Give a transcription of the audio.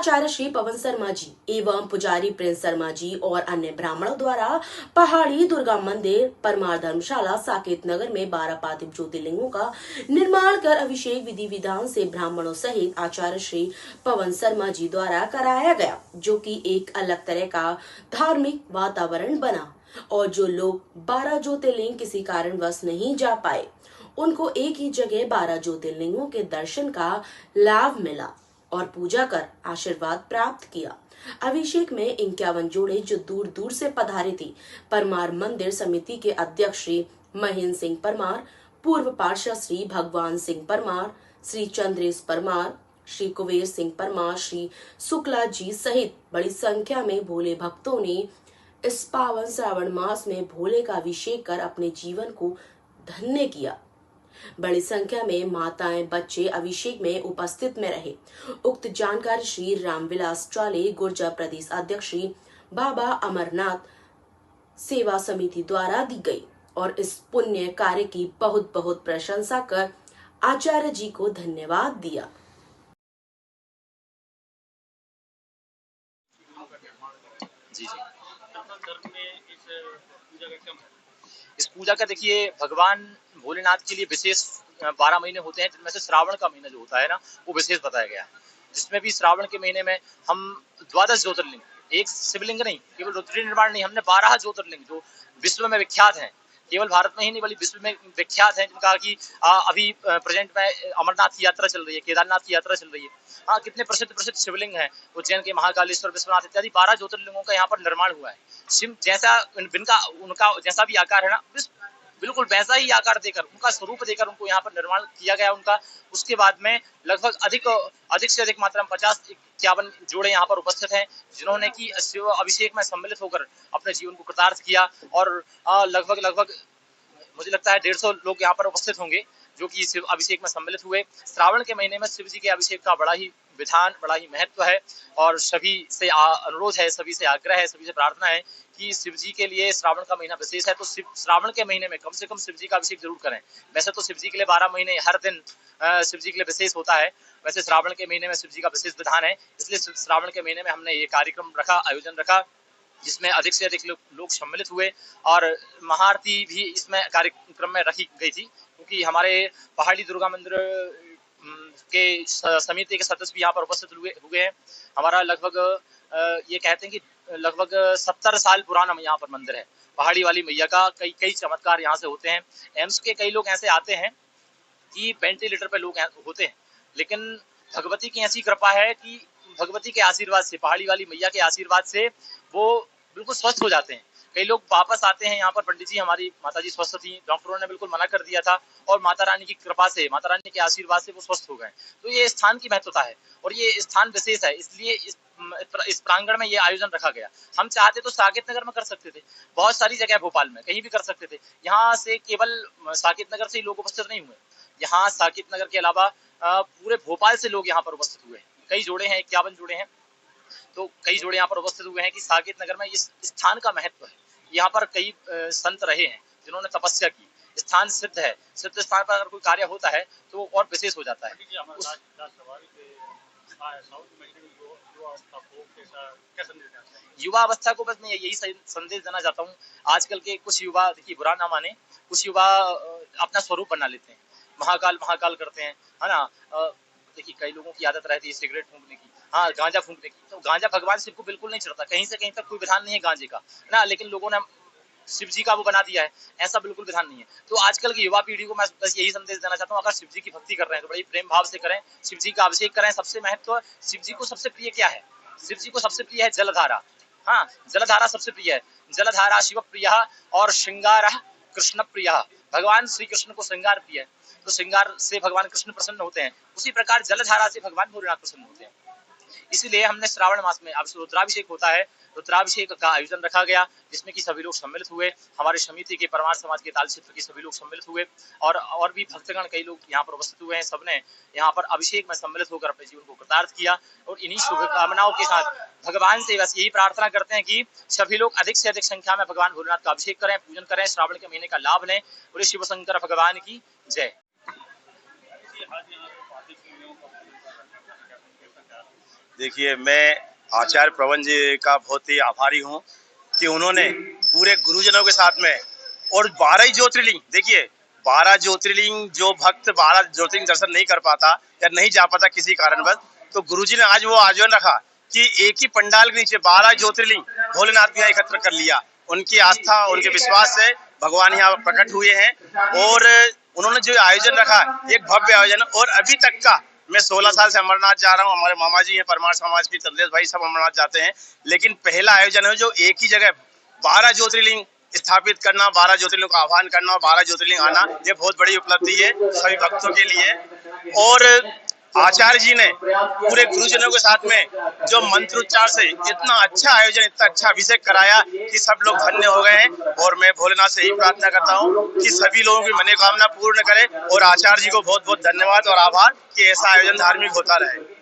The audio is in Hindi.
आचार्य श्री पवन शर्मा जी एवं पुजारी प्रिंस शर्मा जी और अन्य ब्राह्मणों द्वारा पहाड़ी दुर्गा मंदिर परमार धर्मशाला साकेत नगर में 12 पार्थिव ज्योतिर्लिंगों का निर्माण कर अभिषेक विधि विधान से ब्राह्मणों सहित आचार्य श्री पवन शर्मा जी द्वारा कराया गया, जो कि एक अलग तरह का धार्मिक वातावरण बना। और जो लोग 12 ज्योतिर्लिंग किसी कारणवश नहीं जा पाए, उनको एक ही जगह 12 ज्योतिर्लिंगों के दर्शन का लाभ मिला और पूजा कर आशीर्वाद प्राप्त किया। अभिषेक में 51 जोड़े जो दूर दूर से पधारे थे। परमार मंदिर समिति के अध्यक्ष श्री महेंद्र सिंह परमार, पूर्व पार्षद श्री भगवान सिंह परमार, श्री चंद्रेश परमार, श्री कुबेर सिंह परमार, श्री शुक्ला जी सहित बड़ी संख्या में भोले भक्तों ने इस पावन श्रावण मास में भोले का अभिषेक कर अपने जीवन को धन्य किया। बड़ी संख्या में माताएं बच्चे अभिषेक में उपस्थित में रहे। उक्त जानकारी श्री रामविलास चाले गुर्जर प्रदेश अध्यक्ष श्री बाबा अमरनाथ सेवा समिति द्वारा दी गई और इस पुण्य कार्य की बहुत बहुत प्रशंसा कर आचार्य जी को धन्यवाद दिया। जी इस पूजा का देखिए, भगवान भोलेनाथ के लिए विशेष 12 महीने होते हैं, जिनमें से श्रावण का महीना जो होता है ना, वो विशेष बताया गया है। जिसमें भी श्रावण के महीने में हम 12 ज्योतिर्लिंग, एक शिवलिंग नहीं, केवल रुद्र निर्माण नहीं, हमने 12 ज्योतिर्लिंग जो विश्व में विख्यात हैं, केवल भारत में ही नहीं बल्कि विश्व में विख्यात हैं, जिनका कि अभी प्रेजेंट में अमरनाथ की यात्रा चल रही है, केदारनाथ की यात्रा चल रही है। हाँ, कितने प्रसिद्ध शिवलिंग हैं, उज्जैन के महाकालेश्वर, विश्वनाथ इत्यादि 12 ज्योतिर्लिंगों का यहाँ पर निर्माण हुआ है। शिव जैसा उनका जैसा भी आकार है ना, बिल्कुल वैसा ही आकार देकर, उनका स्वरूप देकर उनको यहाँ पर निर्माण किया गया उनका। उसके बाद में लगभग अधिक से अधिक मात्रा में 50-51 जोड़े यहाँ पर उपस्थित हैं, जिन्होंने कि शिव अभिषेक में सम्मिलित होकर अपने जीवन को कृतार्थ किया। और लगभग मुझे लगता है 150 लोग यहाँ पर उपस्थित होंगे जो कि शिव अभिषेक में सम्मिलित हुए। श्रावण के महीने में शिव जी के अभिषेक का बड़ा ही विधान, बड़ा ही महत्व है और सभी से अनुरोध है, सभी से आग्रह है, सभी से प्रार्थना है कि शिव जी के लिए श्रावण का महीना विशेष है, तो श्रावण के महीने में कम से कम शिव जी का अभिषेक जरूर करें। वैसे तो शिव जी के लिए 12 महीने हर दिन शिव जी के लिए विशेष होता है, वैसे श्रावण के महीने में शिव जी का विशेष विधान है, इसलिए श्रावण के महीने में हमने ये कार्यक्रम रखा, आयोजन रखा, जिसमें अधिक से अधिक लोग सम्मिलित हुए और महाआरती भी इसमें कार्यक्रम में रखी गई थी, क्योंकि हमारे पहाड़ी दुर्गा मंदिर के समिति के सदस्य भी यहाँ पर उपस्थित हुए हैं। हमारा लगभग ये कहते हैं कि लगभग 70 साल पुराना यहाँ पर मंदिर है। पहाड़ी वाली मैया का कई चमत्कार यहाँ से होते हैं। एम्स के कई लोग ऐसे आते हैं कि वेंटिलेटर पे लोग होते हैं, लेकिन भगवती की ऐसी कृपा है कि भगवती के आशीर्वाद से, पहाड़ी वाली मैया के आशीर्वाद से वो बिल्कुल स्वस्थ हो जाते हैं। कई लोग वापस आते हैं यहाँ पर। पंडित जी, हमारी माता जी स्वस्थ थी, डॉक्टरों ने बिल्कुल मना कर दिया था और माता रानी की कृपा से, माता रानी के आशीर्वाद से वो स्वस्थ हो गए। तो ये स्थान की महत्वता है और ये स्थान विशेष है, इसलिए इस प्रांगण में ये आयोजन रखा गया। हम चाहते तो साकेत नगर में कर सकते थे, बहुत सारी जगह भोपाल में कहीं भी कर सकते थे। यहाँ से केवल साकेत नगर से ही लोग उपस्थित नहीं हुए, यहाँ साकेत नगर के अलावा पूरे भोपाल से लोग यहाँ पर उपस्थित हुए। कई जोड़े हैं, 51 जोड़े हैं, तो कई जोड़े यहाँ पर उपस्थित हुए हैं कि साकेत नगर में इस स्थान का महत्व है। यहाँ पर कई संत रहे हैं जिन्होंने तपस्या की, स्थान सिद्ध है, सिद्ध स्थान पर अगर कोई कार्य होता है तो और विशेष हो जाता है। युवा अवस्था को बस मैं यही संदेश देना चाहता हूँ। आजकल के कुछ युवा, देखिए बुरा ना माने, कुछ युवा अपना स्वरूप बना लेते हैं, महाकाल करते हैं, है ना। देखिए कई लोगों की आदत रहती है सिगरेट फूंकने की, हाँ, गांजा फूंकने की। तो गांजा भगवान शिव को बिल्कुल नहीं चढ़ता, कहीं से कहीं तक कोई विधान नहीं है गांजे का, ना, लेकिन लोगों ने शिव जी का वो बना दिया है, ऐसा बिल्कुल विधान नहीं है। तो आजकल की युवा पीढ़ी को मैं बस यही संदेश देना चाहता हूँ, अगर शिव जी की भक्ति कर रहे हैं तो बड़ी प्रेम भाव से करें, शिव जी का अभिषेक करें। सबसे महत्व, शिव जी को सबसे प्रिय क्या है? शिव जी को सबसे प्रिय है जलधारा। हाँ, जलधारा सबसे प्रिय है। जलधारा शिव प्रिय और श्रृंगार कृष्ण प्रिय। भगवान श्री कृष्ण को श्रृंगार प्रिय है, तो श्रृंगार से भगवान कृष्ण प्रसन्न होते हैं, उसी प्रकार जलधारा से भगवान भोलेनाथ प्रसन्न होते हैं। इसीलिए हमने श्रावण मास में अब रुद्राभिषेक होता है, रुद्राभिषेक का आयोजन रखा गया, जिसमें कि सभी लोग सम्मिलित हुए। हमारे समिति के परमार समाज के ताल क्षेत्र के सभी लोग सम्मिलित हुए और भी भक्तगण कई लोग यहाँ पर उपस्थित हुए हैं। सबने यहाँ पर अभिषेक में सम्मिलित होकर अपने जीवन को कृतार्थ किया और इन्हीं शुभकामनाओं के साथ भगवान से बस यही प्रार्थना करते हैं कि सभी लोग अधिक से अधिक संख्या में भगवान भोलेनाथ का अभिषेक करें, पूजन करें, श्रावण के महीने का लाभ लें। बोले शिव शंकर भगवान की जय। देखिए, मैं आचार्य प्रवन जी का बहुत ही आभारी हूँ कि उन्होंने पूरे गुरुजनों के साथ में और 12 ज्योतिर्लिंग, देखिए 12 ज्योतिर्लिंग, जो भक्त 12 ज्योतिर्लिंग दर्शन नहीं कर पाता या नहीं जा पाता किसी कारणवश, तो गुरुजी ने आज वो आयोजन रखा कि एक ही पंडाल के नीचे 12 ज्योतिर्लिंग भोलेनाथ के यहाँ एकत्र कर लिया। उनकी आस्था, उनके विश्वास से भगवान यहाँ प्रकट हुए हैं और उन्होंने जो आयोजन रखा, एक भव्य आयोजन। और अभी तक का, मैं 16 साल से अमरनाथ जा रहा हूँ, हमारे मामा जी हैं परमार समाज के, चंद्रेश भाई सब अमरनाथ जाते हैं, लेकिन पहला आयोजन है जो एक ही जगह 12 ज्योतिर्लिंग स्थापित करना, 12 ज्योतिर्लिंग का आह्वान करना और 12 ज्योतिर्लिंग आना, ये बहुत बड़ी उपलब्धि है सभी भक्तों के लिए। और आचार्य जी ने पूरे गुरुजनों के साथ में जो मंत्रोच्चार से इतना अच्छा आयोजन, इतना अच्छा अभिषेक कराया कि सब लोग धन्य हो गए हैं। और मैं भोलेनाथ से यही प्रार्थना करता हूँ कि सभी लोगों की मनोकामना पूर्ण करे। और आचार्य जी को बहुत बहुत धन्यवाद और आभार कि ऐसा आयोजन धार्मिक होता रहे।